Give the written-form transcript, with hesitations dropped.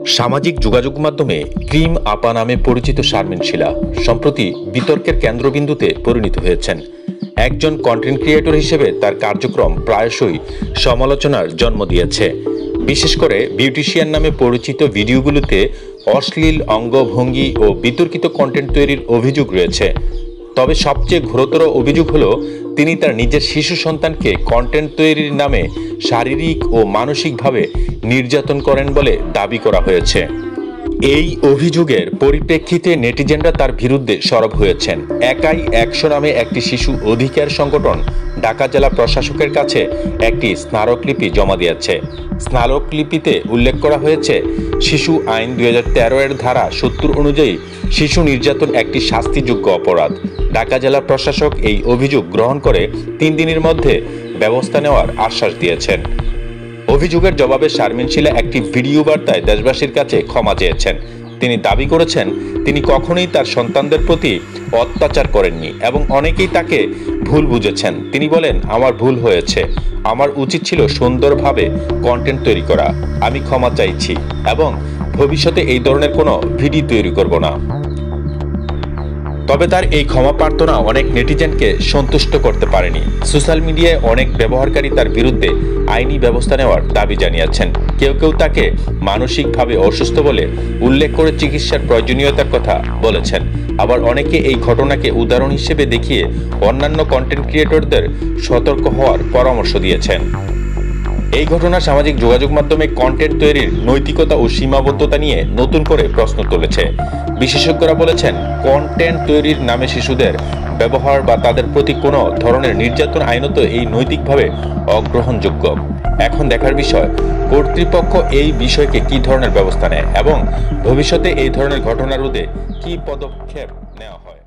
সামাজিক যোগাযোগ মাধ্যমে ক্রিম আপা নামে পরিচিত শারমিন শিলা সম্প্রতি বিতর্কের কেন্দ্রবিন্দুতে পরিণত হয়েছেন। একজন কন্টেন্ট ক্রিয়েটর হিসেবে তার কার্যক্রম প্রায়শই সমালোচনার জন্ম দিয়েছে। বিশেষ করে বিউটিশিয়ান নামে পরিচিত ভিডিওগুলোতে অশ্লীল অঙ্গভঙ্গি ও বিতর্কিত কন্টেন্ট তৈরির অভিযোগ রয়েছে। তবে সবচেয়ে ঘোরতর অভিযোগ হলো তিনি তার নিজের শিশু সন্তানকে কন্টেন্ট তৈরির নামে শারীরিক ও মানসিকভাবে নির্যাতন করেন বলে দাবি করা হয়েছে। এই অভিযোগের পরিপ্রেক্ষিতে নেটিজেনরা তার বিরুদ্ধে সরব হয়েছেন। একাই 100 নামে একটি শিশু অধিকার সংগঠন ঢাকা জেলা প্রশাসকের কাছে একটি স্মারকলিপি জমা দিয়েছে। স্মারকলিপিতে উল্লেখ করা হয়েছে, শিশু আইন 2013 এর ধারা 70 অনুযায়ী শিশু নির্যাতন একটি শাস্তিযোগ্য অপরাধ। ঢাকা জেলা প্রশাসক এই অভিযোগ গ্রহণ করে 3 দিনের মধ্যে ব্যবস্থা নেওয়ার আশ্বাস দিয়েছেন। অভিযোগের জবাবে শারমিন শিলা একটি ভিডিও বার্তায় দেশবাসীর কাছে ক্ষমা চেয়েছেন। তিনি দাবি করেছেন, তিনি কখনোই তার সন্তানদের প্রতি অত্যাচার করেননি এবং অনেকেই তাকে ভুল বুঝেছেন। তিনি বলেন, আমার ভুল হয়েছে, আমার উচিত ছিল সুন্দরভাবে কন্টেন্ট তৈরি করা। আমি ক্ষমা চাইছি এবং ভবিষ্যতে এই ধরনের কোনো ভিডিও তৈরি করব না। তবে তার এই ক্ষমা প্রার্থনা অনেক নেটিজেনকে সন্তুষ্ট করতে পারেনি। সোশ্যাল মিডিয়ায় অনেক ব্যবহারকারী তার বিরুদ্ধে আইনি ব্যবস্থা নেওয়ার দাবি জানিয়েছেন। কেউ কেউ তাকে মানসিকভাবে অসুস্থ বলে উল্লেখ করে চিকিৎসার প্রয়োজনীয়তার কথা বলেছেন। আবার অনেকে এই ঘটনাকে উদাহরণ হিসেবে দেখিয়ে অন্যান্য কন্টেন্ট ক্রিয়েটরদের সতর্ক হওয়ার পরামর্শ দিয়েছেন। এই ঘটনা সামাজিক যোগাযোগ মাধ্যমে কন্টেন্ট তৈরির নৈতিকতা ও সীমাবদ্ধতা নিয়ে নতুন করে প্রশ্ন তুলেছে। বিশেষজ্ঞরা বলেছেন, কন্টেন্ট তৈরির নামে শিশুদের ব্যবহার বা তাদের প্রতি কোনো ধরনের নির্যাতন আইনত এই নৈতিকভাবে অগ্রহণযোগ্য। এখন দেখার বিষয়, কর্তৃপক্ষ এই বিষয়কে কী ধরনের ব্যবস্থা নেয় এবং ভবিষ্যতে এই ধরনের ঘটনা রোধে কী পদক্ষেপ নেওয়া হয়।